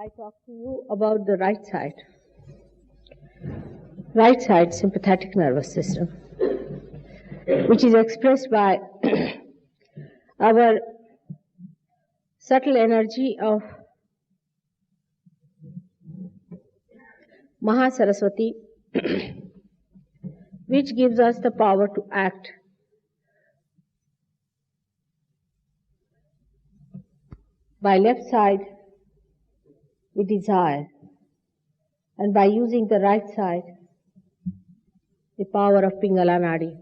I talk to you about the right side sympathetic nervous system, which is expressed by our subtle energy of Mahasaraswati, which gives us the power to act. By left side, we desire, and by using the right side, the power of Pingala Nadi,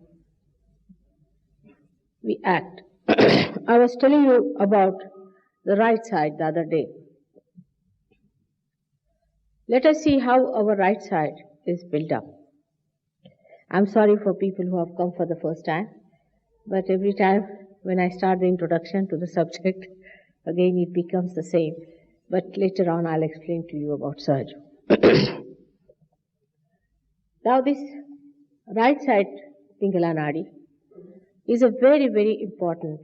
we act. I was telling you about the right side the other day. Let us see how our right side is built up. I'm sorry for people who have come for the first time, but every time when I start the introduction to the subject, again it becomes the same. But later on I'll explain to you about Sahaj. Now this right side Pingala Nadi is a very, very important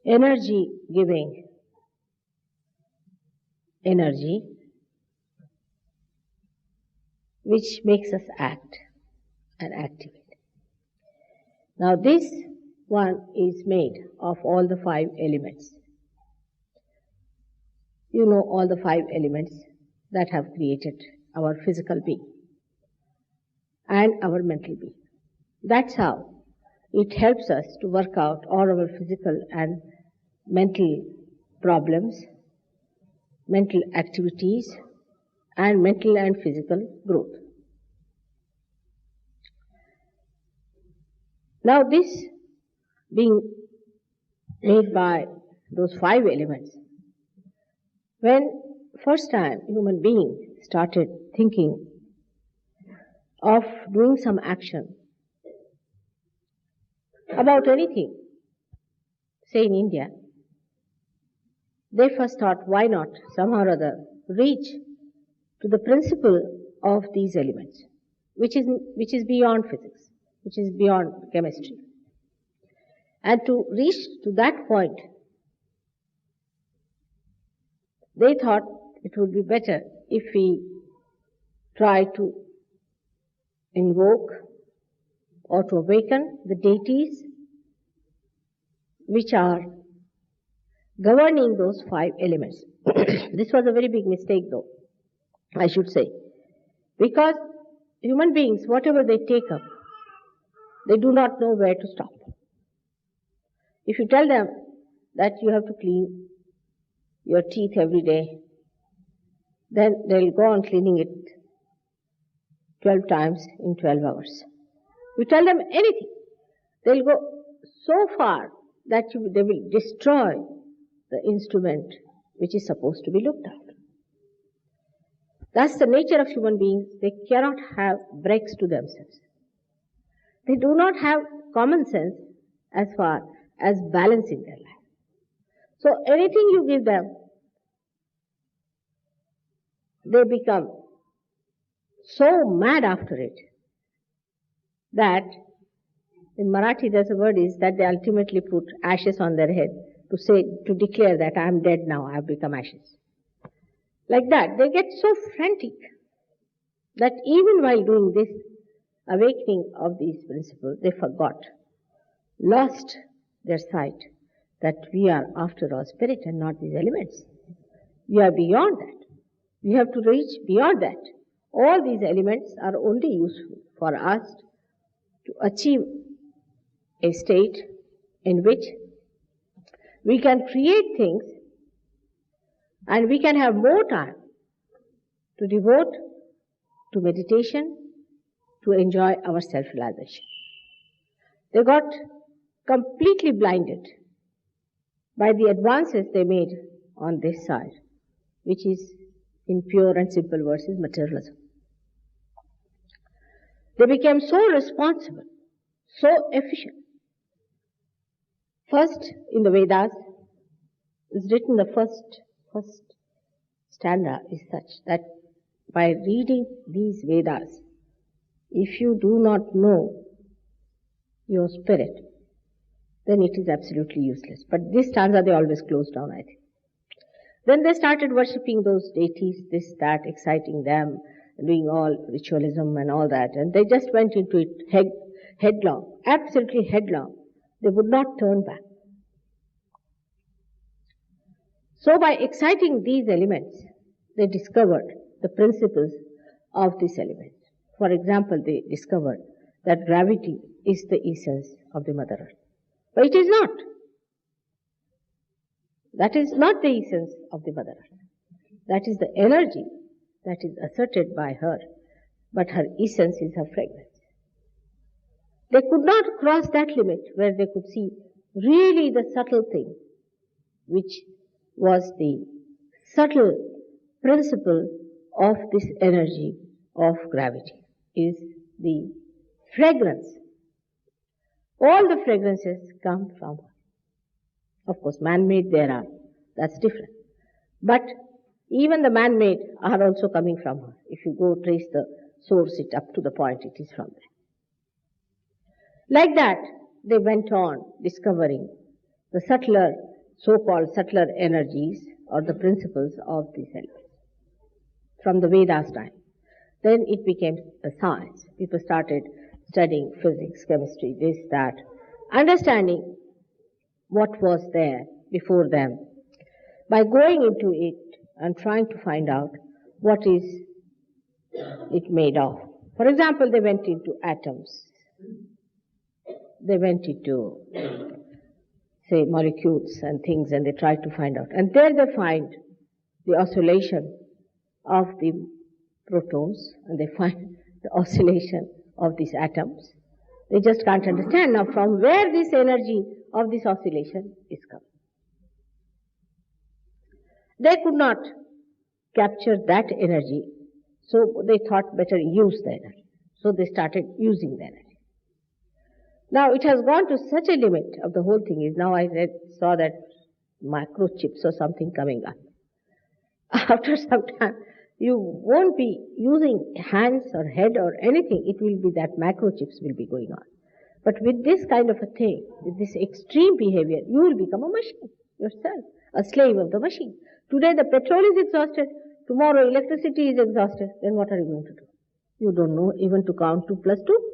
energy-giving energy which makes us act and activate. Now this one is made of all the 5 elements. You know all the 5 elements that have created our physical being and our mental being. That's how it helps us to work out all our physical and mental problems, mental activities, and mental and physical growth. Now this being made by those 5 elements, when first time human being started thinking of doing some action about anything, say in India, they first thought, why not somehow or other reach to the principle of these elements, which is beyond physics, which is beyond chemistry. And to reach to that point, they thought it would be better if we try to invoke or to awaken the deities which are governing those 5 elements. This was a very big mistake though, I should say, because human beings, whatever they take up, they do not know where to stop. If you tell them that you have to clean your teeth every day, then they'll go on cleaning it 12 times in 12 hours. You tell them anything, they'll go so far that they will destroy the instrument which is supposed to be looked after. That's the nature of human beings. They cannot have breaks to themselves. They do not have common sense as far as balance in their life. So anything you give them, they become so mad after it that in Marathi there's a word is that they ultimately put ashes on their head to declare that I am dead now, I have become ashes. Like that, they get so frantic that even while doing this awakening of these principles, they lost their sight that we are after all spirit and not these elements. We are beyond that. We have to reach beyond that. All these elements are only useful for us to achieve a state in which we can create things and we can have more time to devote to meditation, to enjoy our self-realization. They got completely blinded by the advances they made on this side, which is, in pure and simple words, is materialism. They became so responsible, so efficient. First, in the Vedas, it's written the first stanza is such that by reading these Vedas, if you do not know your spirit, then it is absolutely useless. But this stanza they always close down, I think. Then they started worshipping those deities, this, that, exciting them, doing all ritualism and all that. And they just went into it headlong, absolutely headlong. They would not turn back. So by exciting these elements, they discovered the principles of these elements. For example, they discovered that gravity is the essence of the Mother Earth. But it is not. That is not the essence of the Mother Earth. That is the energy that is asserted by her, but her essence is her fragrance. They could not cross that limit where they could see really the subtle thing, which was the subtle principle of this energy of gravity, is the fragrance. All the fragrances come from her. Of course, man-made there are. That's different. But even the man-made are also coming from her. If you go trace the source it up to the point, it is from there. Like that, they went on discovering the subtler, so-called subtler energies or the principles of these elements from the Vedas time. Then it became a science. People started studying physics, chemistry, this, that, understanding what was there before them by going into it and trying to find out what is it made of. For example, they went into atoms. They went into, say, molecules and things, and they tried to find out. And there they find the oscillation of the protons, and they find the oscillation of these atoms. They just can't understand now from where this energy of this oscillation is coming. They could not capture that energy, so they thought better use the energy. So they started using the energy. Now it has gone to such a limit of the whole thing is now I saw that microchips or something coming up. After some time, you won't be using hands or head or anything. It will be that microchips will be going on. But with this kind of a thing, with this extreme behavior, you will become a machine yourself, a slave of the machine. Today the petrol is exhausted, tomorrow electricity is exhausted, then what are you going to do? You don't know even to count 2 plus 2.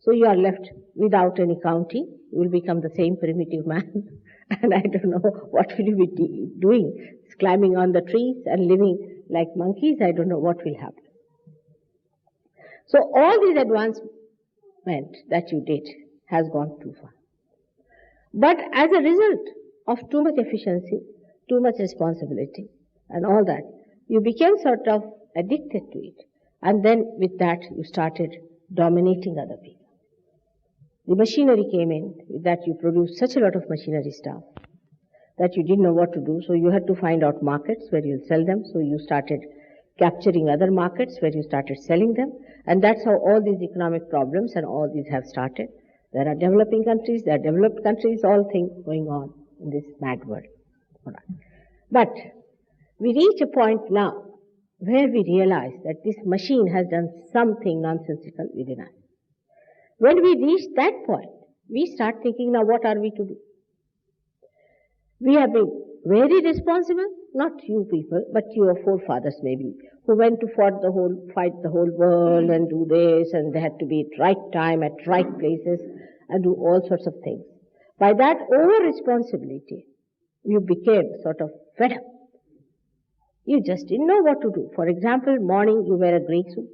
So you are left without any counting. You will become the same primitive man. And I don't know what will you be doing. Climbing on the trees and living like monkeys. I don't know what will happen. So all these advancement that you did has gone too far. But as a result of too much efficiency, too much responsibility and all that, you became sort of addicted to it. And then with that you started dominating other people. The machinery came in, with that you produced such a lot of machinery stuff that you didn't know what to do, so you had to find out markets where you'll sell them, so you started capturing other markets where you started selling them, and that's how all these economic problems and all these have started. There are developing countries, there are developed countries, all things going on in this mad world. But we reach a point now where we realize that this machine has done something nonsensical within us. When we reach that point, we start thinking, now what are we to do? We have been very responsible, not you people, but your forefathers maybe, who went to fight the whole world and do this, and they had to be at right time, at right places, and do all sorts of things. By that over-responsibility, you became sort of fed up. You just didn't know what to do. For example, morning you wear a grey suit,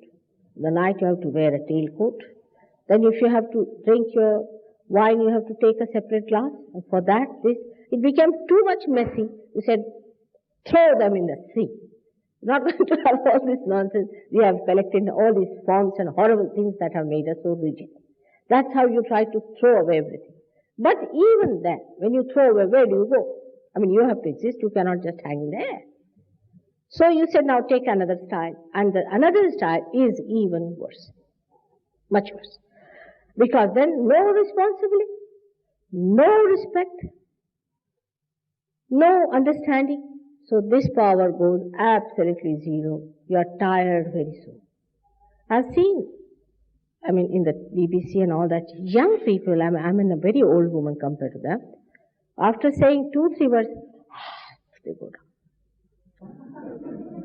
in the night you have to wear a tailcoat. Then if you have to drink your wine, you have to take a separate glass. And for that, it became too much messy. You said, throw them in the sea. Not going to have all this nonsense. We have collected all these forms and horrible things that have made us so rigid. That's how you try to throw away everything. But even then, when you throw away, where do you go? I mean, you have to exist. You cannot just hang in the air. So you said, now take another style. And the another style is even worse. Much worse. Because then no responsibility, no respect, no understanding. So this power goes absolutely zero. You are tired very soon. I've seen, in the BBC and all that, young people, I'm a very old woman compared to them. After saying 2-3 words, they go down.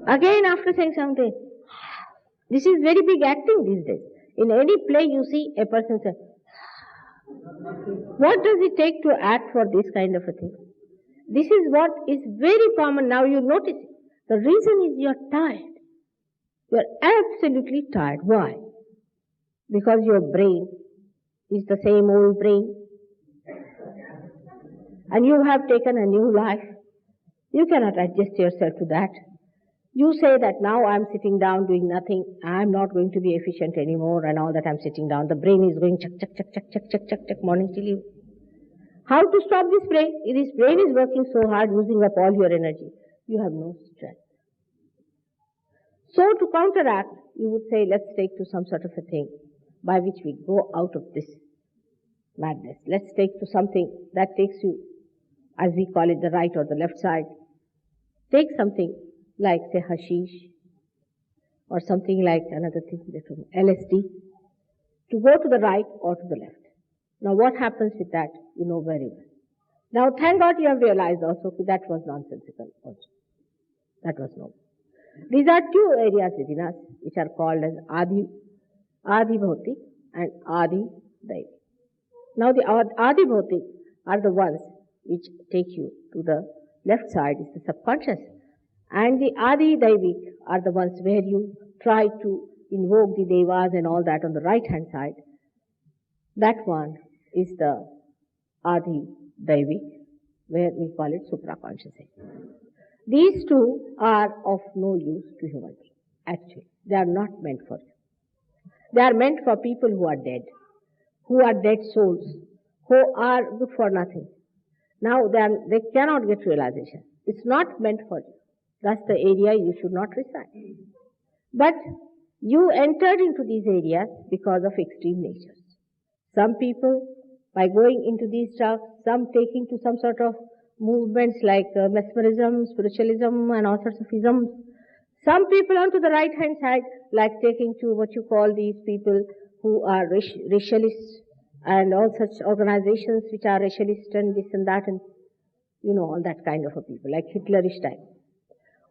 Again, after saying something, this is very big acting these days. In any play you see a person say, what does it take to act for this kind of a thing? This is what is very common now. You notice it. The reason is you're tired. You're absolutely tired. Why? Because your brain is the same old brain. And you have taken a new life. You cannot adjust yourself to that. You say that now I'm sitting down doing nothing, I'm not going to be efficient anymore, and all that I'm sitting down. The brain is going chuck, chuck, chuck, chuck, chuck, chuck, chuck, chuck, morning till evening. How to stop this brain? This brain is working so hard, using up all your energy. You have no strength. So to counteract, you would say, let's take to some sort of a thing by which we go out of this madness. Let's take to something that takes you, as we call it, the right or the left side. Take something like, say, hashish, or something like another thing, LSD, to go to the right or to the left. Now what happens with that, you know very well. Now thank God you have realized also that was nonsensical also. That was no. These are two areas within us which are called as Adi Bhautik and Adi Daivik. Now the Adi Bhautik are the ones which take you to the left side, is the subconscious. And the Adi Daivik are the ones where you try to invoke the devas and all that on the right hand side. That one is the Adi Daivik, where we call it supraconscious. These two are of no use to human beings. Actually, they are not meant for you. They are meant for people who are dead souls, who are good for nothing. Now they cannot get realization. It's not meant for you. That's the area you should not reside. But you entered into these areas because of extreme natures. Some people, by going into these stuff, some taking to some sort of movements like mesmerism, spiritualism, and all sorts of isms. Some people onto the right hand side, like taking to what you call these people who are racialists and all such organizations which are racialist and this and that, and you know, all that kind of a people, like Hitlerish type.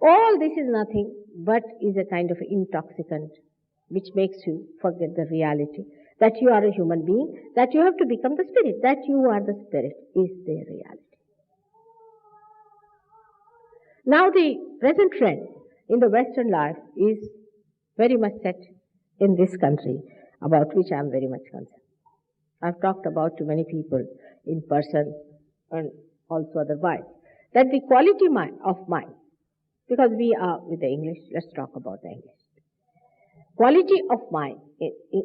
All this is nothing but is a kind of intoxicant which makes you forget the reality, that you are a human being, that you have to become the spirit, that you are the spirit is the reality. Now the present trend in the Western life is very much set in this country, about which I am very much concerned. I've talked about to many people in person and also otherwise, that the quality of mind, because we are with the English, let's talk about the English. Quality of mind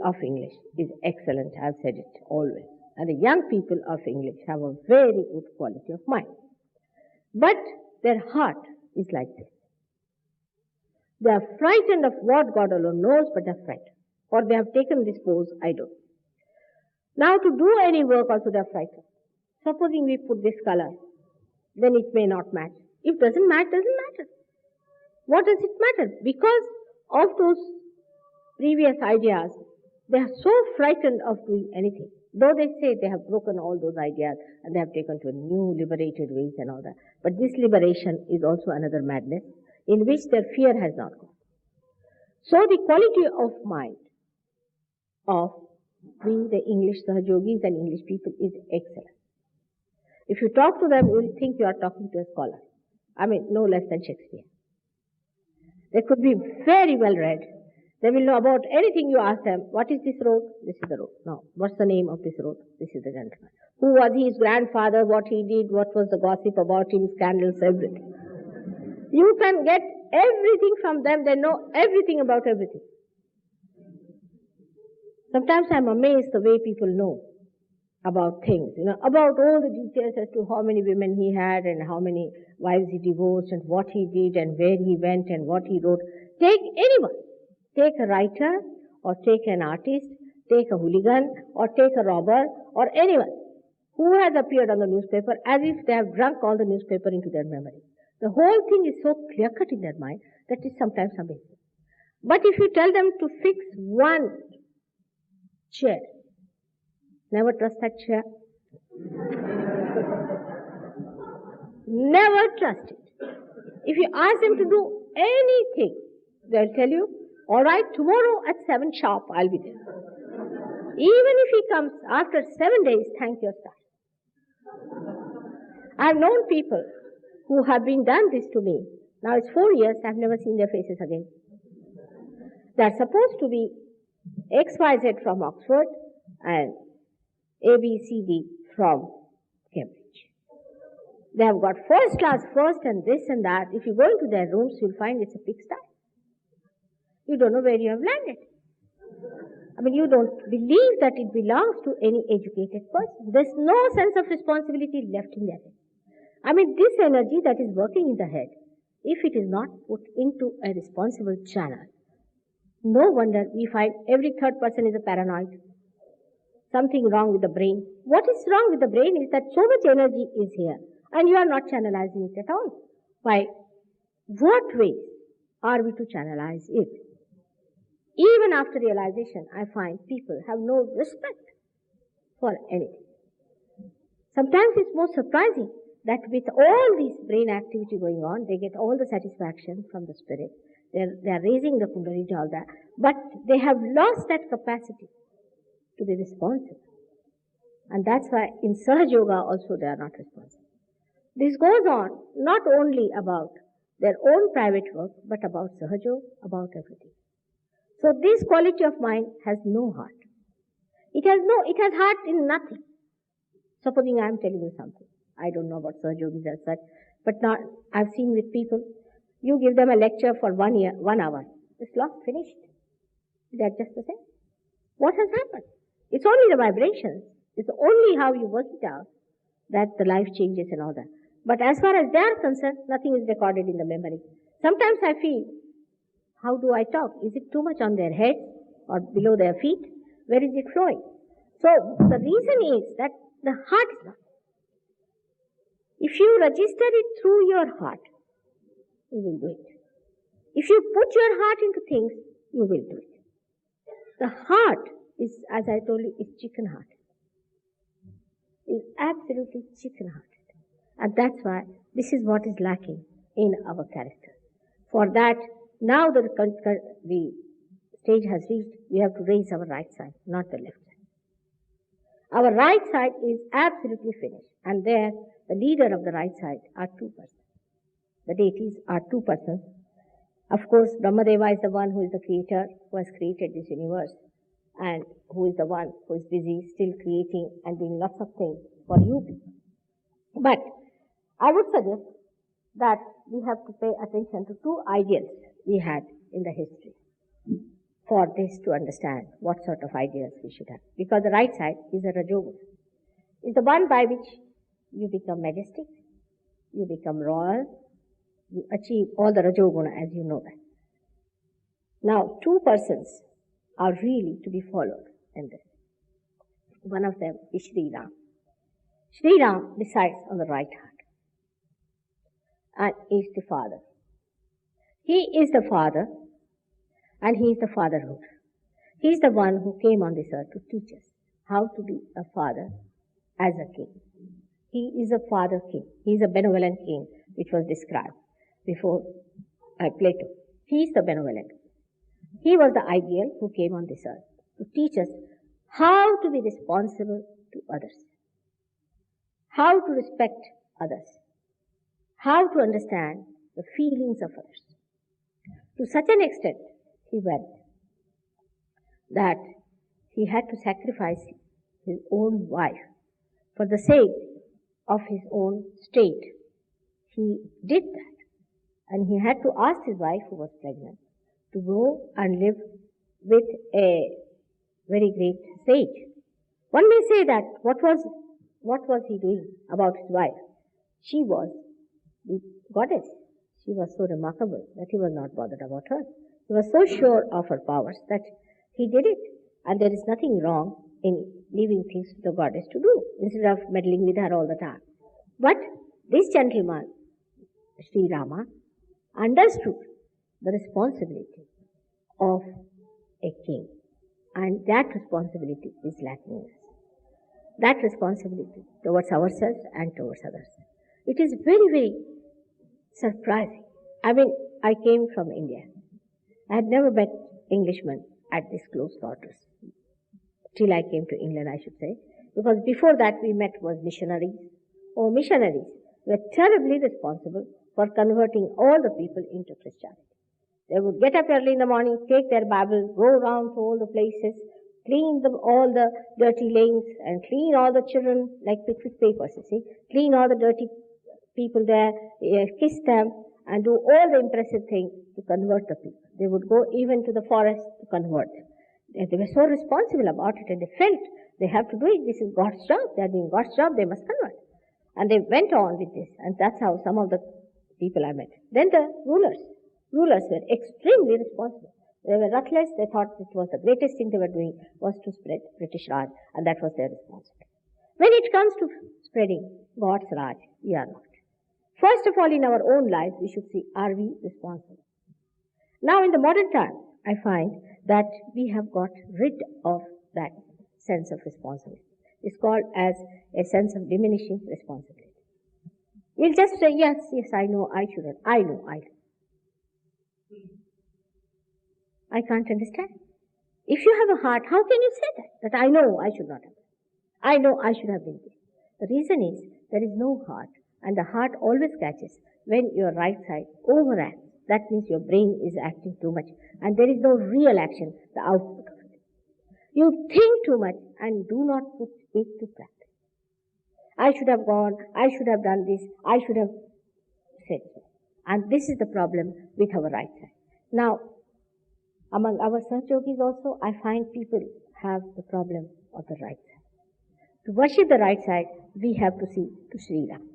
of English is excellent, I've said it always. And the young people of English have a very good quality of mind. But their heart is like this. They are frightened of what God alone knows, but they are frightened. Or they have taken this pose, I don't. Now to do any work also they are frightened. Supposing we put this color, then it may not match. If it doesn't match, doesn't matter. What does it matter? Because of those previous ideas, they are so frightened of doing anything. Though they say they have broken all those ideas and they have taken to a new liberated ways and all that. But this liberation is also another madness in which their fear has not gone. So the quality of mind of the English Sahajogis and English people is excellent. If you talk to them, you will think you are talking to a scholar. I mean, no less than Shakespeare. They could be very well read. They will know about anything you ask them. What is this road? This is the road. No. What's the name of this road? This is the gentleman. Who was his grandfather? What he did? What was the gossip about him? Scandals, everything. You can get everything from them. They know everything about everything. Sometimes I'm amazed the way people know about things, about all the details as to how many women he had and how many wives he divorced and what he did and where he went and what he wrote. Take anyone. Take a writer or take an artist, take a hooligan or take a robber or anyone who has appeared on the newspaper as if they have drunk all the newspaper into their memory. The whole thing is so clear-cut in their mind that it's sometimes amazing. But if you tell them to fix one chair, never trust that chair. Never trust it. If you ask them to do anything, they'll tell you, all right, tomorrow at 7 sharp, I'll be there. Even if he comes after 7 days, thank your stars. I've known people who have been done this to me. Now it's 4 years, I've never seen their faces again. They're supposed to be XYZ from Oxford and ABCD from Cambridge. They have got first class first and this and that. If you go into their rooms, you'll find it's a pigsty. You don't know where you have landed. I mean, you don't believe that it belongs to any educated person. There's no sense of responsibility left in their head. I mean, this energy that is working in the head, if it is not put into a responsible channel, no wonder we find every third person is a paranoid. Something wrong with the brain. What is wrong with the brain is that so much energy is here and you are not channelizing it at all. By what ways are we to channelize it? Even after realization, I find people have no respect for anything. Sometimes it's more surprising that with all this brain activity going on, they get all the satisfaction from the spirit. They are raising the Kundalini, all that, but they have lost that capacity to be responsive. And that's why in Sahaja Yoga also they are not responsive. This goes on not only about their own private work, but about Sahaja, about everything. So this quality of mind has no heart. It has heart in nothing. Supposing I am telling you something. I don't know about Sahaja Yogis as such, but now I've seen with people, you give them a lecture for 1 hour. It's lost, finished. They're just the same. What has happened? It's only the vibrations. It's only how you work it out that the life changes and all that. But as far as they are concerned, nothing is recorded in the memory. Sometimes I feel, how do I talk? Is it too much on their head or below their feet? Where is it flowing? So the reason is that the heart is not. If you register it through your heart, you will do it. If you put your heart into things, you will do it. The heart is, as I told you, is chicken heart. Is absolutely chicken hearted. And that's why this is what is lacking in our character. For that, now the stage has reached, we have to raise our right side, not the left side. Our right side is absolutely finished. And there, the leader of the right side are 2 persons. The deities are 2 persons. Of course, Brahmadeva is the one who is the creator, who has created this universe, and who is the one who is busy still creating and doing lots of things for you people. But I would suggest that we have to pay attention to 2 ideals we had in the history for this to understand what sort of ideas we should have. Because the right side is a Rajoguna. It's the one by which you become majestic, you become royal, you achieve all the Rajoguna as you know that. Now, 2 persons are really to be followed in this. One of them is Sri Ram. Sri Ram resides on the right hand and is the father. He is the father and he is the fatherhood. He is the one who came on this earth to teach us how to be a father as a king. He is a father king. He is a benevolent king, which was described before Plato. He is the benevolent king. He was the ideal who came on this earth to teach us how to be responsible to others, how to respect others, how to understand the feelings of others. To such an extent he went that he had to sacrifice his own wife for the sake of his own state. He did that, and he had to ask his wife, who was pregnant, to go and live with a very great sage. One may say that what was he doing about his wife? She was the goddess. She was so remarkable that he was not bothered about her. He was so sure of her powers that he did it. And there is nothing wrong in leaving things to the goddess to do, instead of meddling with her all the time. But this gentleman, Sri Rama, understood the responsibility of a king. And that responsibility is lacking in us. That responsibility towards ourselves and towards others. It is very, very surprising I mean, I came from India. I had never met Englishmen at this close quarters. Till I came to England, I should say. Because before that we met was missionaries. Oh, missionaries were terribly responsible for converting all the people into Christianity. They would get up early in the morning, take their Bible, go around to all the places, clean all the dirty lanes, and clean all the children like picnic papers, you see. Clean all the dirty people there, kiss them, and do all the impressive things to convert the people. They would go even to the forest to convert them. They were so responsible about it, and they felt they have to do it. This is God's job. They are doing God's job. They must convert. And they went on with this, and that's how some of the people I met. Then the rulers were extremely responsible. They were ruthless. They thought it was the greatest thing they were doing was to spread British Raj, and that was their responsibility. When it comes to spreading God's Raj, we are not. First of all, in our own lives, we should see, are we responsible? Now, in the modern time, I find that we have got rid of that sense of responsibility. It's called as a sense of diminishing responsibility. We'll just say, yes, I know, I shouldn't. I know. I can't understand. If you have a heart, how can you say that? That I know I should not have. I know I should have been there. The reason is, there is no heart. And the heart always catches when your right side overacts. That means your brain is acting too much. And there is no real action, the output of it. You think too much and do not put it to practice. I should have gone, I should have done this, I should have said so. And this is the problem with our right side. Now, among our Sahaja Yogis also, I find people have the problem of the right side. To worship the right side, we have to see to Sri Ram.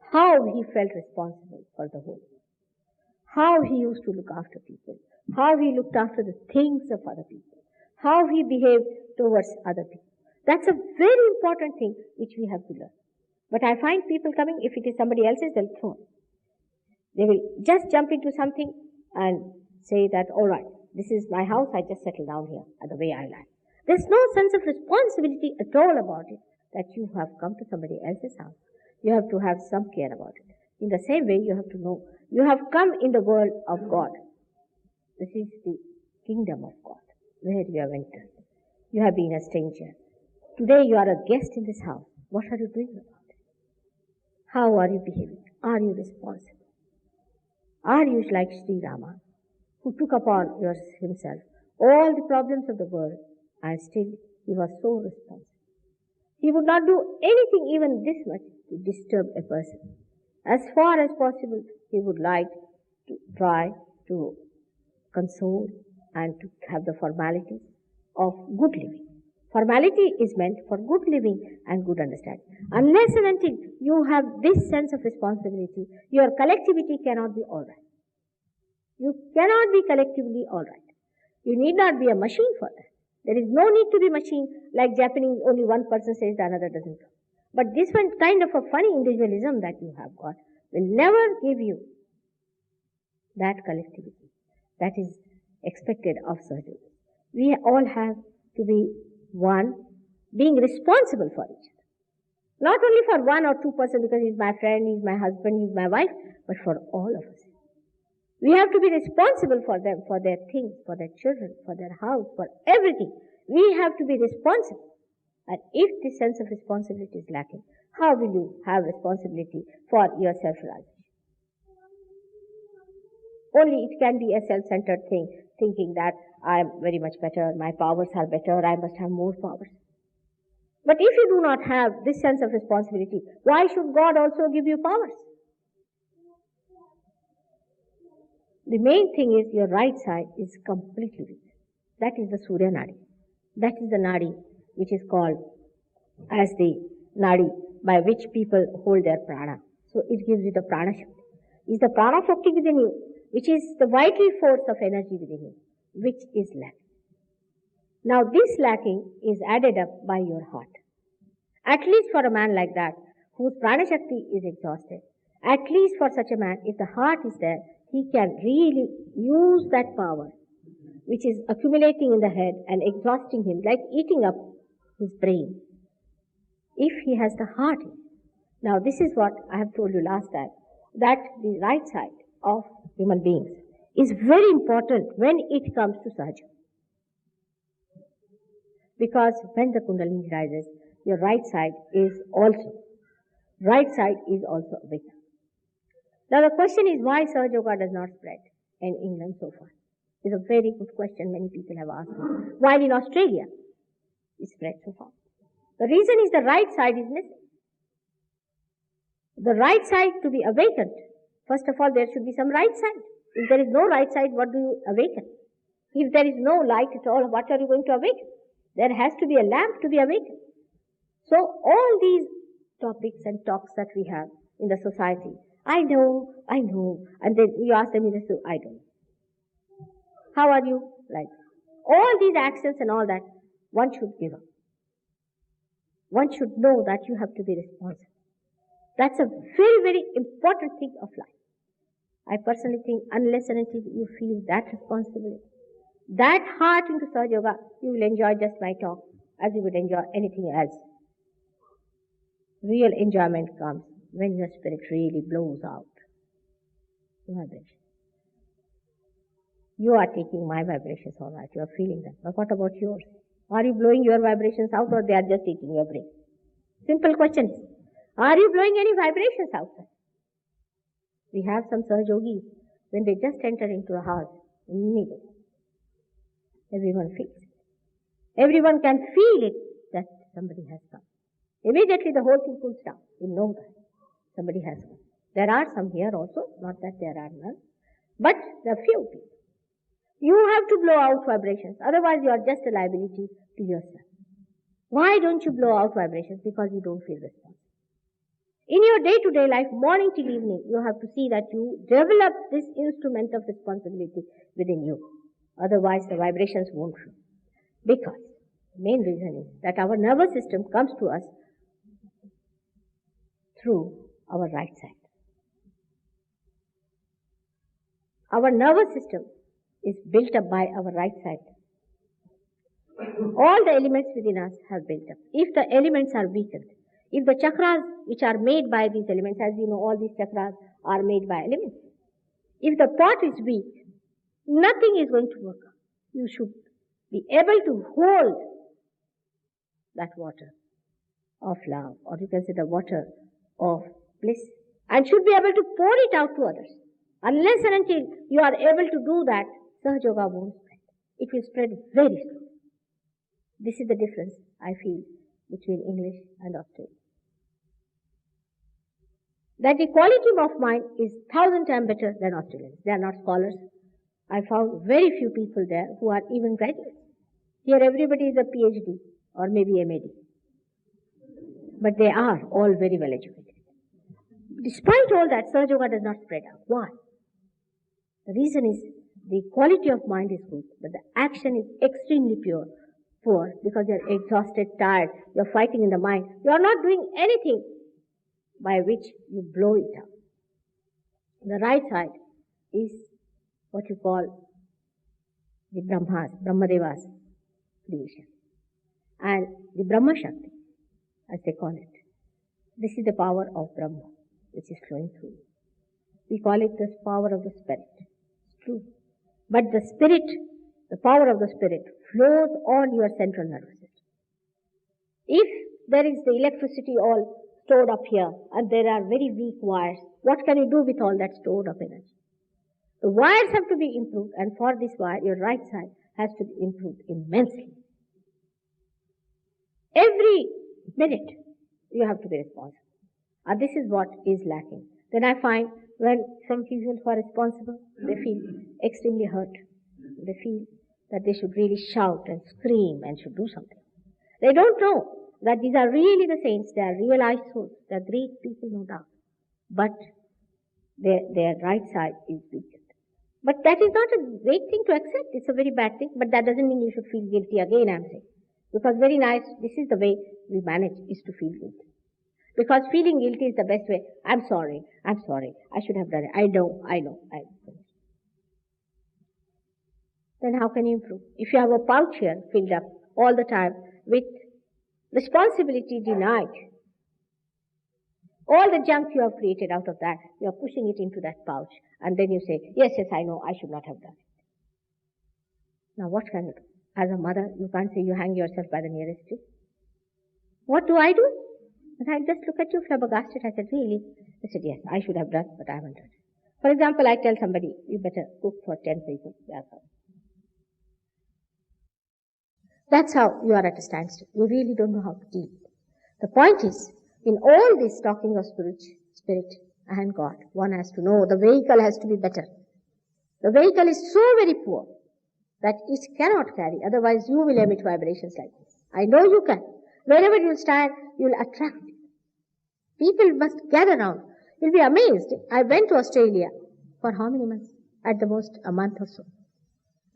How he felt responsible for the whole. How he used to look after people. How he looked after the things of other people. How he behaved towards other people. That's a very important thing which we have to learn. But I find people coming, if it is somebody else's, they'll throw it. They will just jump into something and say that, all right, this is my house, I just settle down here the way I like. There's no sense of responsibility at all about it, that you have come to somebody else's house. You have to have some care about it. In the same way, you have to know, you have come in the world of God. This is the kingdom of God, where you have entered. You have been a stranger. Today you are a guest in this house. What are you doing about it? How are you behaving? Are you responsible? Are you like Sri Rama, who took upon himself all the problems of the world, and still he was so responsible? He would not do anything even this much to disturb a person. As far as possible, he would like to try to console and to have the formalities of good living. Formality is meant for good living and good understanding. Unless and until you have this sense of responsibility, your collectivity cannot be all right. You cannot be collectively all right. You need not be a machine for that. There is no need to be machine like Japanese, only one person says the another doesn't come. But this one kind of a funny individualism that you have got will never give you that collectivity that is expected of certain. We all have to be one, being responsible for each other. Not only for 1 or 2% because he's my friend, he's my husband, he's my wife, but for all of us. We have to be responsible for them, for their things, for their children, for their house, for everything. We have to be responsible. And if this sense of responsibility is lacking, how will you have responsibility for your self-realization? Only it can be a self-centered thing, thinking that I am very much better, my powers are better, I must have more powers. But if you do not have this sense of responsibility, why should God also give you powers? The main thing is your right side is completely weak. That is the Surya Nadi. That is the Nadi which is called as the Nadi by which people hold their prana. So it gives you the prana shakti. It's the prana shakti within you, which is the vital force of energy within you, which is lacking. Now this lacking is added up by your heart. At least for a man like that, whose prana shakti is exhausted, at least for such a man, if the heart is there, he can really use that power which is accumulating in the head and exhausting him, like eating up his brain, if he has the heart. Now this is what I have told you last time. that the right side of human beings is very important when it comes to Sahaja. Because when the Kundalini rises, your right side is also awakened. Now the question is why Sahaja Yoga does not spread in England so far. It's a very good question many people have asked me. While in Australia, it spread so far. The reason is the right side is missing. The right side to be awakened, first of all, there should be some right side. If there is no right side, what do you awaken? If there is no light at all, what are you going to awaken? There has to be a lamp to be awakened. So all these topics and talks that we have in the society, I know, and then you ask them, I don't. How are you? Like, all these actions and all that, one should give up. One should know that you have to be responsible. That's a very, very important thing of life. I personally think unless and until you feel that responsibility, that heart into Sahaja Yoga, you will enjoy just my talk as you would enjoy anything else. Real enjoyment comes when your spirit really blows out vibration. You are taking my vibrations, all right, you are feeling them. But what about yours? Are you blowing your vibrations out or they are just eating your brain? Simple question. Are you blowing any vibrations outside? We have some Sahaja Yogis, when they just enter into a house, immediately, everyone feels it. Everyone can feel it that somebody has come. Immediately the whole thing cools down. You know that somebody has come. There are some here also, not that there are none, but there are few people. You have to blow out vibrations, otherwise you are just a liability to yourself. Why don't you blow out vibrations? Because you don't feel responsible. In your day-to-day life, morning till evening, you have to see that you develop this instrument of responsibility within you. Otherwise, the vibrations won't flow. Because the main reason is that our nervous system comes to us through our right side. Our nervous system is built up by our right side. All the elements within us have built up. If the elements are weakened, if the chakras which are made by these elements, as you know, all these chakras are made by elements. If the pot is weak, nothing is going to work. You should be able to hold that water of love, or you can say the water of bliss, and should be able to pour it out to others. Unless and until you are able to do that, Sahaja Yoga won't spread. It will spread very slowly. This is the difference, I feel, between English and Australian. That the quality of mind is 1,000 times better than Australians. They are not scholars. I found very few people there who are even graduates. Here everybody is a PhD or maybe MAD. But they are all very well educated. Despite all that, Sahaja Yoga does not spread out. Why? The reason is the quality of mind is good, but the action is extremely poor, because you are exhausted, tired, you are fighting in the mind. You are not doing anything by which you blow it out. The right side is what you call the Brahmadevas creation. And the Brahma Shakti, as they call it. This is the power of Brahma, which is flowing through you. We call it the power of the spirit. It's true. But the spirit, the power of the spirit, flows on your central nervous system. If there is the electricity all stored up here and there are very weak wires, what can you do with all that stored up energy? The wires have to be improved, and for this wire, your right side has to be improved immensely. Every minute, you have to be responsible. And this is what is lacking. Then I find when some people who are responsible, they feel extremely hurt. They feel that they should really shout and scream and should do something. They don't know that these are really the saints. They are realized souls. They are great people, no doubt. But their right side is weakened. But that is not a great thing to accept. It's a very bad thing. But that doesn't mean you should feel guilty again, I'm saying. Because very nice, this is the way we manage, is to feel guilty. Because feeling guilty is the best way. I'm sorry, I should have done it. I know. Then how can you improve? If you have a pouch here filled up all the time with responsibility denied, All the junk you have created out of that, you are pushing it into that pouch. And then you say, yes, I know, I should not have done it. Now what can you do? As a mother, you can't say you hang yourself by the nearest tree. What do? And I just look at you flabbergasted. I said, really? I said, yes, I should have done, but I haven't done it. For example, I tell somebody, you better cook for 10 people. That's how you are at a standstill. You really don't know how to deal. The point is, in all this talking of spirit and God, one has to know the vehicle has to be better. The vehicle is so very poor that it cannot carry, otherwise you will emit vibrations like this. I know you can. Wherever you stand, you will attract. People must gather round. You'll be amazed. I went to Australia for how many months? At the most, a month or so.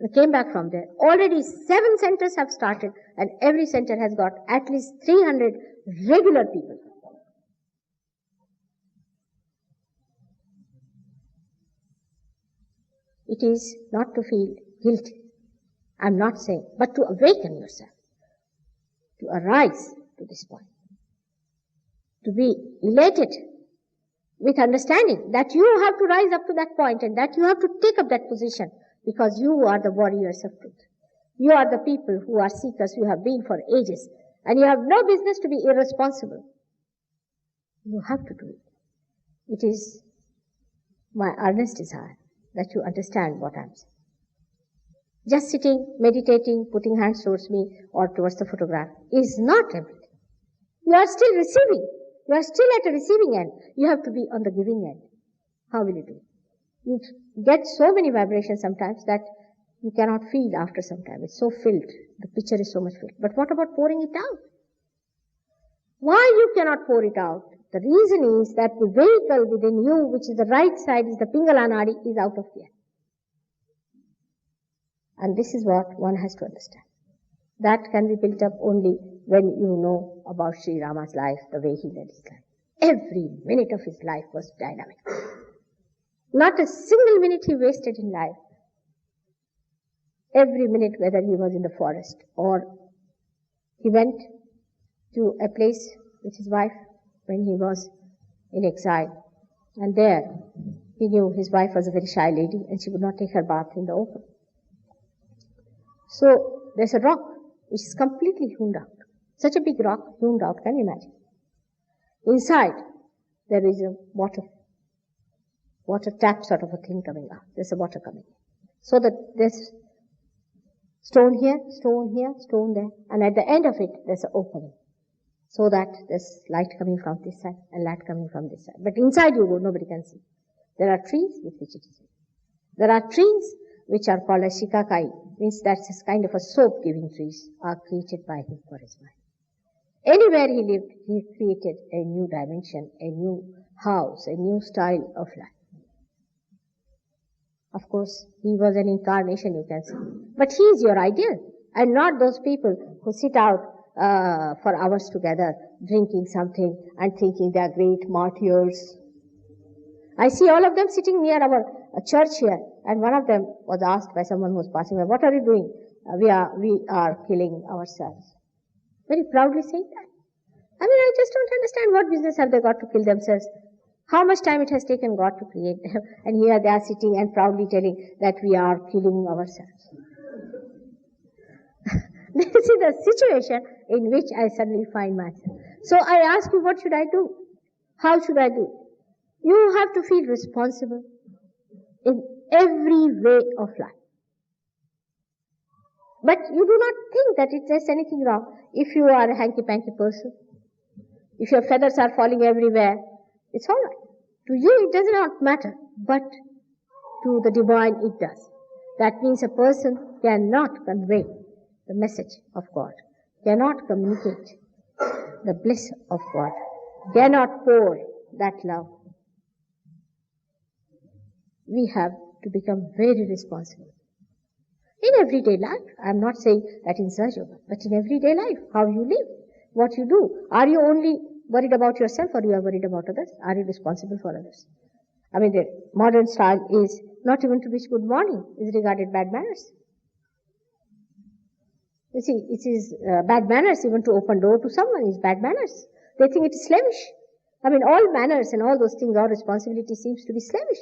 I came back from there. Already 7 centers have started, and every center has got at least 300 regular people. It is not to feel guilty. I'm not saying, but to awaken yourself, to arise to this point, to be elated with understanding that you have to rise up to that point and that you have to take up that position because you are the warriors of truth. You are the people who are seekers, you have been for ages, and you have no business to be irresponsible. You have to do it. It is my earnest desire that you understand what I'm saying. Just sitting, meditating, putting hands towards me or towards the photograph is not everything. You are still receiving. You are still at a receiving end. You have to be on the giving end. How will you do? You get so many vibrations sometimes that you cannot feel after some time. It's so filled. The picture is so much filled. But what about pouring it out? Why you cannot pour it out? The reason is that the vehicle within you, which is the right side, is the Pingala Nadi, is out of gear. And this is what one has to understand. That can be built up only when you know about Sri Rama's life, the way he led his life. Every minute of his life was dynamic. Not a single minute he wasted in life. Every minute, whether he was in the forest or he went to a place with his wife when he was in exile. And there, he knew his wife was a very shy lady and she would not take her bath in the open. So, there's a rock which is completely hewn out. Such a big rock hewn out, can you imagine? Inside, there is a water tap sort of a thing coming out. There's a water coming. So that there's stone here, stone here, stone there, and at the end of it, there's an opening. So that there's light coming from this side and light coming from this side. But inside you go, nobody can see. There are trees with which it is. There are trees which are called as shikakai, means that's a kind of a soap-giving trees, are created by him for his mind. Anywhere he lived, he created a new dimension, a new house, a new style of life. Of course, he was an incarnation, you can say. But he is your ideal, and not those people who sit out for hours together, drinking something and thinking they are great martyrs. I see all of them sitting near our church here, and one of them was asked by someone who was passing by, what are you doing? We are killing ourselves. Very proudly saying that. I mean, I just don't understand what business have they got to kill themselves. How much time it has taken God to create them, and here they are sitting and proudly telling that we are killing ourselves. This is the situation in which I suddenly find myself. So I ask you, what should I do? How should I do? You have to feel responsible in every way of life. But you do not think that there's anything wrong. If you are a hanky-panky person, if your feathers are falling everywhere, it's all right. To you it does not matter, but to the divine it does. That means a person cannot convey the message of God, cannot communicate the bliss of God, cannot pour that love. We have to become very responsible. In everyday life, I'm not saying that in Sahaja Yoga, but in everyday life, how you live, what you do. Are you only worried about yourself or you are worried about others? Are you responsible for others? I mean, the modern style is not even to wish good morning is regarded bad manners. You see, it is bad manners even to open door to someone is bad manners. They think it is slavish. I mean, all manners and all those things, all responsibility seems to be slavish.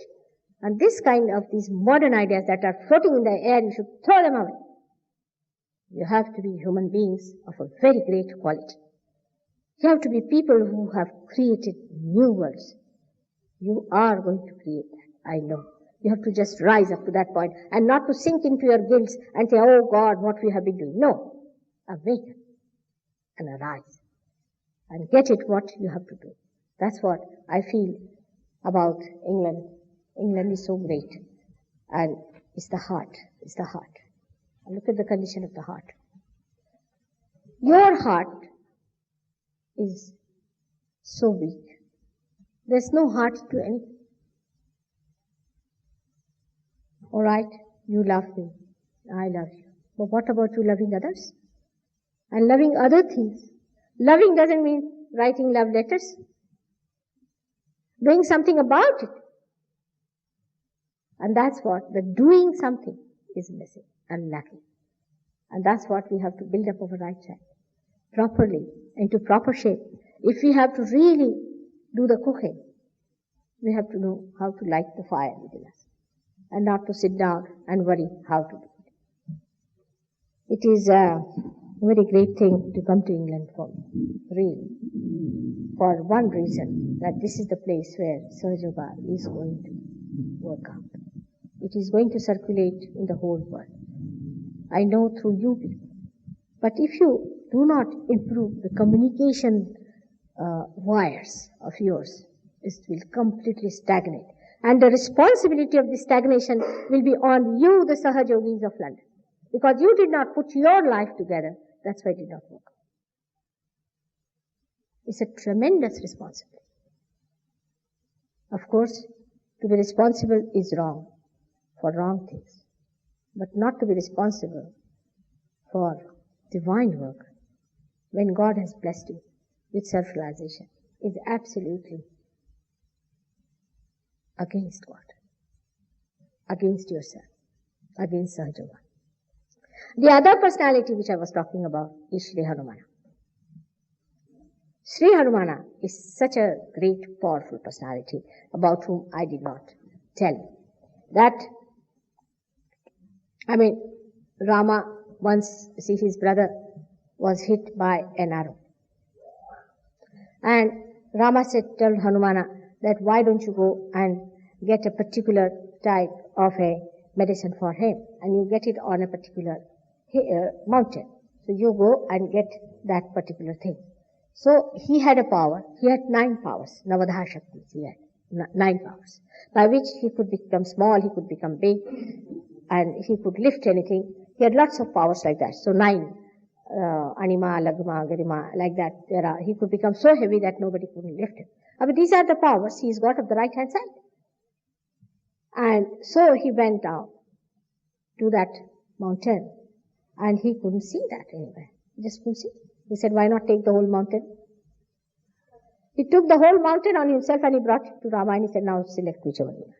And this kind of these modern ideas that are floating in the air, you should throw them away. You have to be human beings of a very great quality. You have to be people who have created new worlds. You are going to create that, I know. You have to just rise up to that point and not to sink into your guilt and say, oh God, what we have been doing. No. Awaken and arise and get it what you have to do. That's what I feel about England. England is so great. And it's the heart. It's the heart. And look at the condition of the heart. Your heart is so weak. There's no heart to anything. Alright, you love me. I love you. But what about you loving others? And loving other things. Loving doesn't mean writing love letters. Doing something about it. And that's what the doing something is missing and lacking. And that's what we have to build up our right side. Properly, into proper shape. If we have to really do the cooking, we have to know how to light the fire within us. And not to sit down and worry how to do it. It is a very great thing to come to England for me, really. For one reason, that this is the place where Sahaja Yoga is going to work out. It is going to circulate in the whole world. I know through you people. But if you do not improve the communication wires of yours, it will completely stagnate. And the responsibility of this stagnation will be on you, the Sahaja Yogis of London. Because you did not put your life together, that's why it did not work. It's a tremendous responsibility. Of course, to be responsible is wrong for wrong things. But not to be responsible for divine work, when God has blessed you with self-realization, is absolutely against God, against yourself, against Sahaja Yoga. The other personality which I was talking about is Sri Hanumana. Sri Hanumana is such a great, powerful personality about whom I did not tell. That, Rama once, his brother was hit by an arrow. And Rama told Hanumana that why don't you go and get a particular type of a medicine for him, and you get it on a particular mountain. So you go and get that particular thing. So he had a power. He had 9 powers, Navadha Shaktis. He had 9 powers, by which he could become small, he could become big, and he could lift anything. He had lots of powers like that. So 9, Anima, Lagma, Garima, like that. He could become so heavy that nobody could lift him. But these are the powers he's got of the right hand side. And so he went down to that mountain, and he couldn't see that anywhere. He just couldn't see. He said, why not take the whole mountain? He took the whole mountain on himself and he brought it to Rama and he said, now select whichever you want.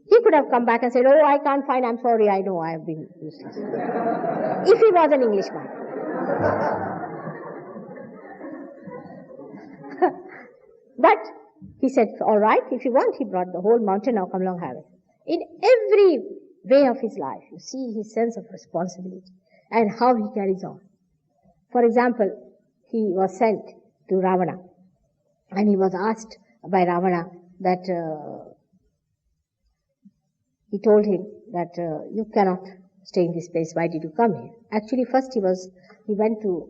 He could have come back and said, oh, I can't find, I'm sorry, I know I have been useless. If he was an Englishman. But he said, all right, if you want, he brought the whole mountain, now come along, have it. In every way of his life, you see his sense of responsibility and how he carries on. For example, he was sent to Ravana, and he was asked by Ravana that he told him that you cannot stay in this place, why did you come here? Actually, first he went to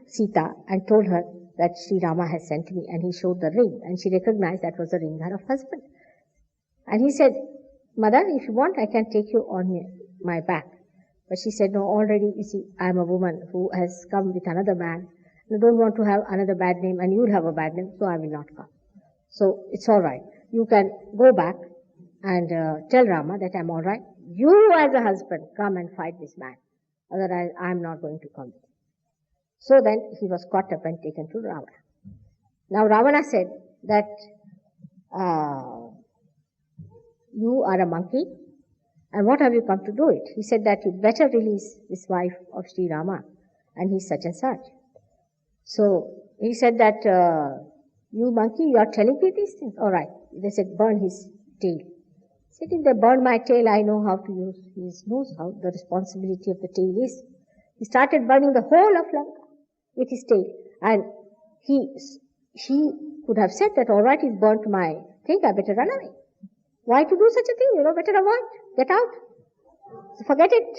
Sita and told her that Sri Rama has sent me, and he showed the ring, and she recognized that was the ring of her husband. And he said, Mother, if you want, I can take you on my back. But she said, no, already, you see, I am a woman who has come with another man. I don't want to have another bad name, and you'll have a bad name, so I will not come. So it's all right. You can go back and tell Rama that I'm all right. You as a husband come and fight this man. Otherwise, I'm not going to come. So then he was caught up and taken to Ravana. Now Ravana said that you are a monkey, and what have you come to do it? He said that you better release this wife of Sri Rama, and he's such and such. So he said that, you monkey, you are telling me these things? All right. They said, burn his tail. He said, if they burn my tail, I know how to use. He knows how the responsibility of the tail is. He started burning the whole of Lanka with his tail. And he could have said that, all right, he's burnt my thing, I better run away. Why to do such a thing? Better avoid. Get out. So forget it.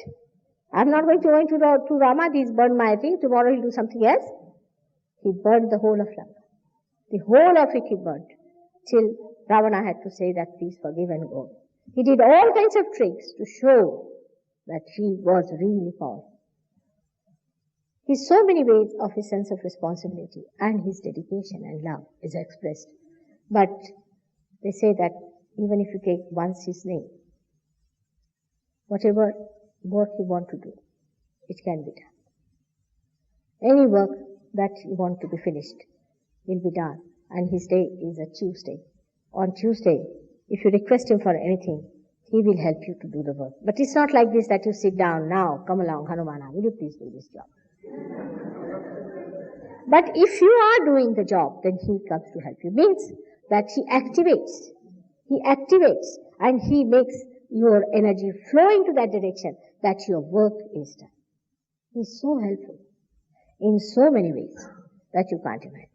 I'm not going to Rama, he's burned my thing, tomorrow he'll do something else. He burned the whole of Lanka. The whole of it he burnt. Till Ravana had to say that please forgive and go. He did all kinds of tricks to show that he was really powerful. His so many ways of his sense of responsibility and his dedication and love is expressed. But they say that even if you take once his name, whatever work you want to do, it can be done. Any work that you want to be finished will be done. And his day is a Tuesday. On Tuesday, if you request him for anything, he will help you to do the work. But it's not like this that you sit down, now, come along, Hanumana, will you please do this job? But if you are doing the job, then he comes to help you. Means that he activates and he makes your energy flowing to that direction that your work is done. He's so helpful in so many ways that you can't imagine.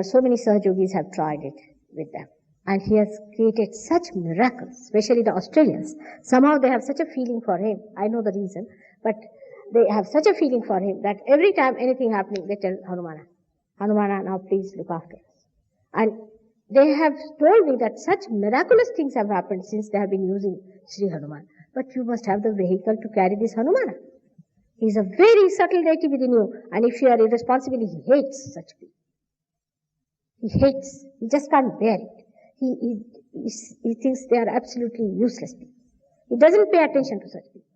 So many Sahajogis have tried it with them. And he has created such miracles, especially the Australians. Somehow they have such a feeling for him. I know the reason, but they have such a feeling for him that every time anything happening, they tell Hanumana, Hanumana, now please look after us. And they have told me that such miraculous things have happened since they have been using Sri Hanuman. But you must have the vehicle to carry this Hanumana. He is a very subtle deity within you. And if you are irresponsible, he hates such people. He just can't bear it. He thinks they are absolutely useless people. He doesn't pay attention to such people.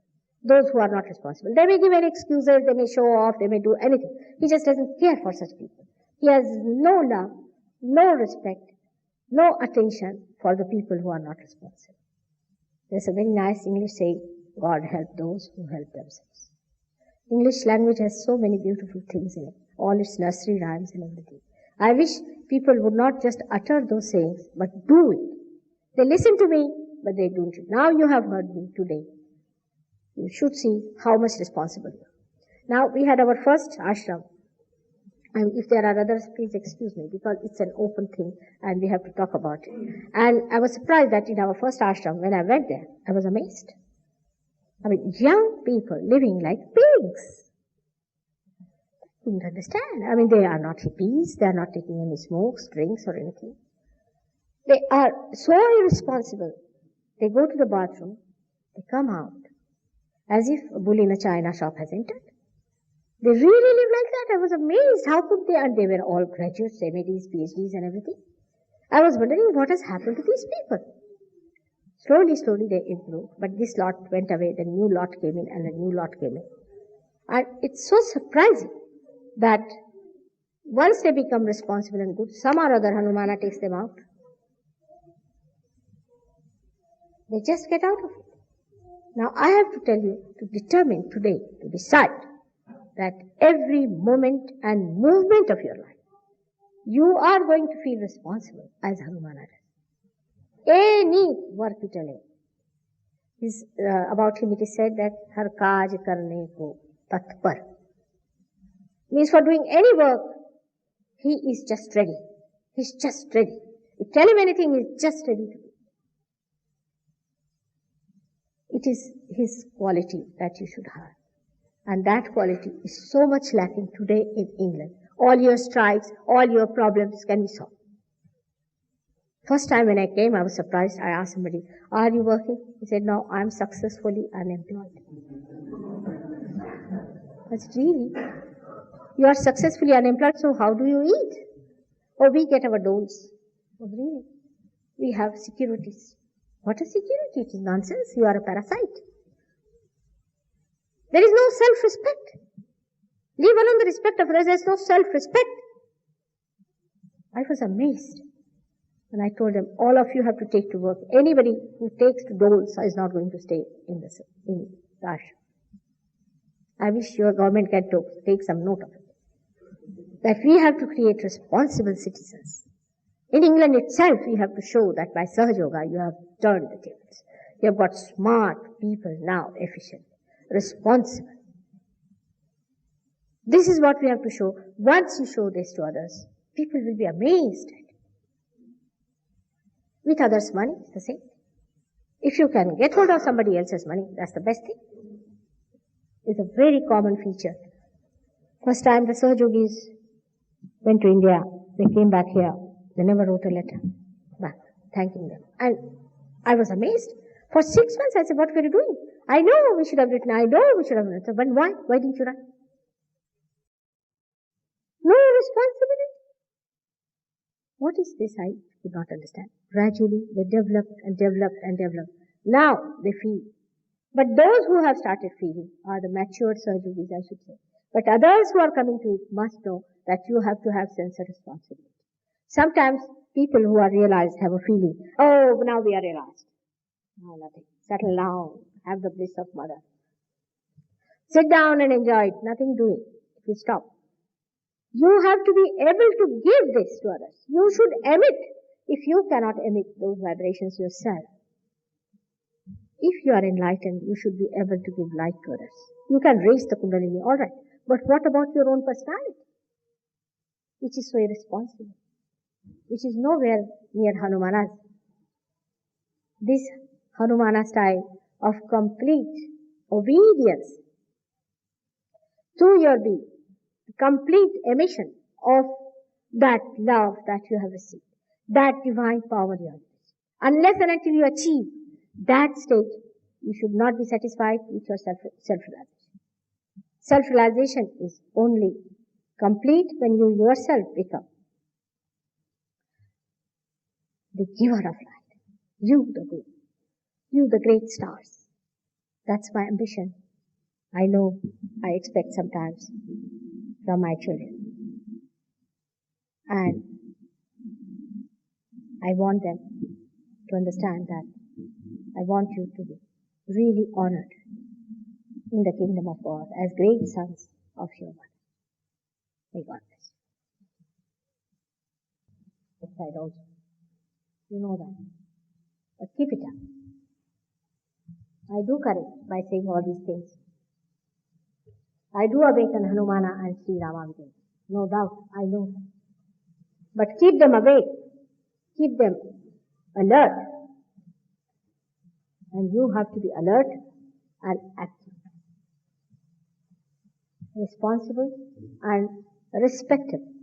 Those who are not responsible. They may give any excuses, they may show off, they may do anything. He just doesn't care for such people. He has no love, no respect, no attention for the people who are not responsible. There's a very nice English saying, God help those who help themselves. English language has so many beautiful things in it, all its nursery rhymes and everything. I wish people would not just utter those sayings, but do it. They listen to me, but they don't. Now you have heard me today. You should see how much responsible you are. Now we had our first ashram. And if there are others, please excuse me, because it's an open thing and we have to talk about it. And I was surprised that in our first ashram, when I went there, I was amazed. I mean, young people living like pigs. I couldn't understand. I mean, they are not hippies, they are not taking any smokes, drinks or anything. They are so irresponsible. They go to the bathroom, they come out, as if a bull in a china shop has entered. They really live like that. I was amazed. How could they? And they were all graduates, MADs, PhDs and everything. I was wondering what has happened to these people. Slowly they improved. But this lot went away, the new lot came in and the new lot came in. And it's so surprising that once they become responsible and good, some or other Hanumana takes them out. They just get out of it. Now I have to tell you, to determine today, to decide that every moment and movement of your life, you are going to feel responsible as Hanumana does. Any work you tell him. About him it is said that har kaaj karne ko tatpar. Means for doing any work, he is just ready. He's just ready. You tell him anything, he's just ready to do. It is his quality that you should have. And that quality is so much lacking today in England. All your strikes, all your problems can be solved. First time when I came, I was surprised. I asked somebody, are you working? He said, no, I'm successfully unemployed. I said, really? You are successfully unemployed, so how do you eat? Or we get our doles. Oh, really? We have securities. What is security? It is nonsense. You are a parasite. There is no self-respect. Leave alone the respect of others. There is no self-respect. I was amazed. And I told them, all of you have to take to work. Anybody who takes to doles is not going to stay in the ashram. I wish your government can take some note of it. that we have to create responsible citizens. In England itself, you have to show that by Sahaja Yoga you have turned the tables. You have got smart people now, efficient, responsible. This is what we have to show. Once you show this to others, people will be amazed. With others' money, it's the same. If you can get hold of somebody else's money, that's the best thing. It's a very common feature. First time the Sahajogis went to India, they came back here. They never wrote a letter back, thanking them. And I was amazed. For 6 months I said, what were you doing? I know we should have written, I know we should have written. But why? Why didn't you write? No responsibility. What is this? I could not understand. Gradually they developed and developed and developed. Now they feel. But those who have started feeling are the matured Sahajogis, I should say. But others who are coming to it must know that you have to have sense of responsibility. Sometimes people who are realized have a feeling, oh, now we are realized. No, nothing. Settle down. Have the bliss of mother. Sit down and enjoy it. Nothing doing. If you stop. You have to be able to give this to others. You should emit. If you cannot emit those vibrations yourself, if you are enlightened, you should be able to give light to others. You can raise the Kundalini, all right. But what about your own personality? Which is so irresponsible. Which is nowhere near Hanumana's. This Hanumana style of complete obedience to your being, complete emission of that love that you have received, that divine power you have received. Unless and until you achieve that state, you should not be satisfied with your self-realization. Self-realization is only complete when you yourself become the giver of light. You the good. You the great stars. That's my ambition. I know I expect sometimes from my children. And I want them to understand that I want you to be really honored in the kingdom of God as great sons of your mother. May God bless you. This side also. You know that. But keep it up. I do correct by saying all these things. I do awaken Hanumana and Sri Rama within. No doubt, I know. But keep them awake. Keep them alert. And you have to be alert and active. Responsible and respectable.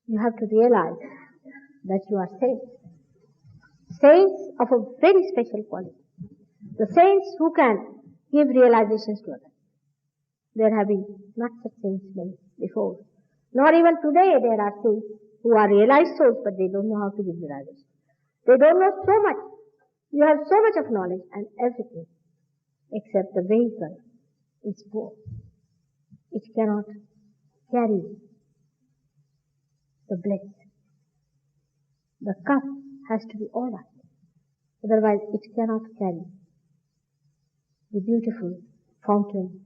You have to realize that you are saints. Saints of a very special quality. The saints who can give realizations to others. There have been not such saints many before. Nor even today there are saints who are realized souls, but they don't know how to give realization. They don't know so much. You have so much of knowledge and everything, except the vehicle is poor. It cannot carry the bliss. The cup has to be all right. Otherwise it cannot carry the beautiful fountain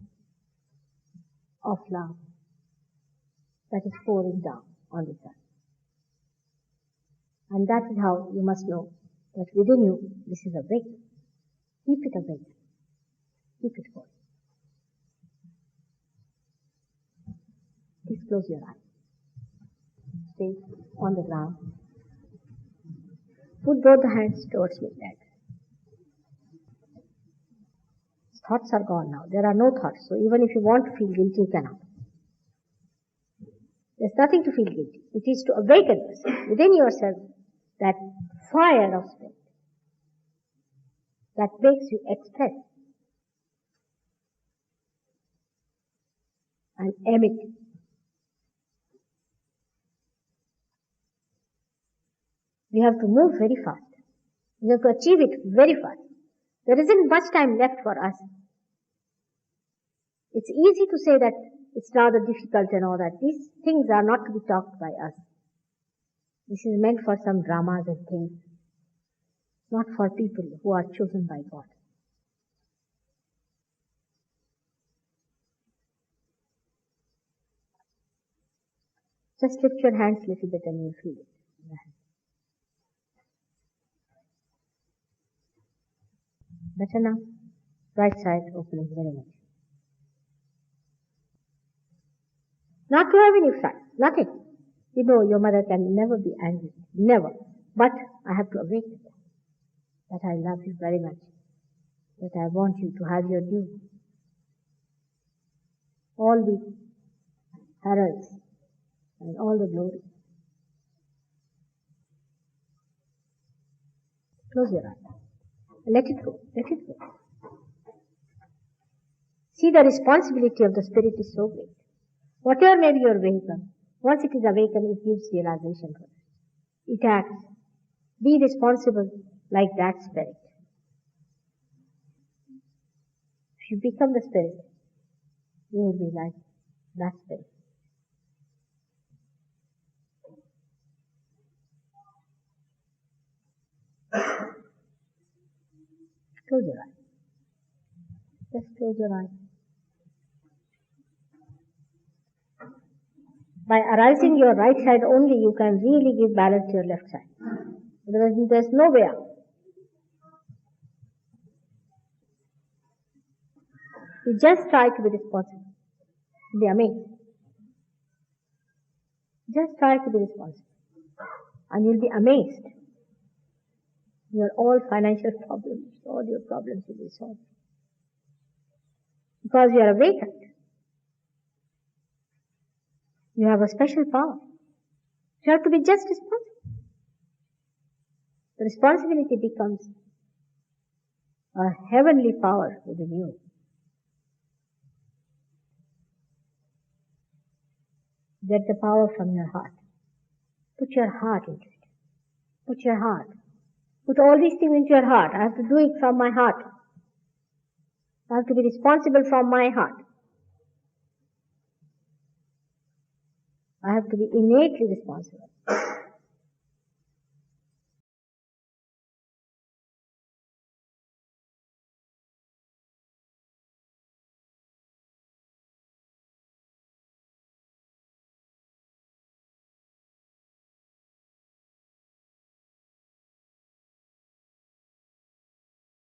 of love that is pouring down on the earth. And that is how you must know that within you this is awake. Keep it awake. Keep it going. Please close your eyes. Stay on the ground. Put both the hands towards me like that. Thoughts are gone now. There are no thoughts. So even if you want to feel guilty, you cannot. There's nothing to feel guilty. It is to awaken yourself, within yourself, that fire of spirit that makes you express and emit. We have to move very fast. We have to achieve it very fast. There isn't much time left for us. It's easy to say that it's rather difficult and all that. These things are not to be talked by us. This is meant for some dramas and things, not for people who are chosen by God. Just lift your hands a little bit and you'll feel it. Better now? Right side opening very much. Not to have any fight. Nothing. You know your mother can never be angry. Never. But I have to awaken that I love you very much. That I want you to have your due. All the heralds and all the glory. Close your eyes. Let it go. Let it go. See, the responsibility of the spirit is so great. Whatever may be your vehicle, once it is awakened, it gives realization for it. It acts. Be responsible like that spirit. If you become the spirit, you will be like that spirit. Close your eyes. Just close your eyes. By arising your right side only, you can really give balance to your left side. Otherwise, there's no way out. You just try to be responsible. Be amazed. Just try to be responsible. And you'll be amazed. Your all financial problems, all your problems will be solved. Because you are awakened. You have a special power. You have to be just responsible. The responsibility becomes a heavenly power within you. Get the power from your heart. Put your heart into it. Put your heart. Put all these things into your heart. I have to do it from my heart. I have to be responsible from my heart. I have to be innately responsible.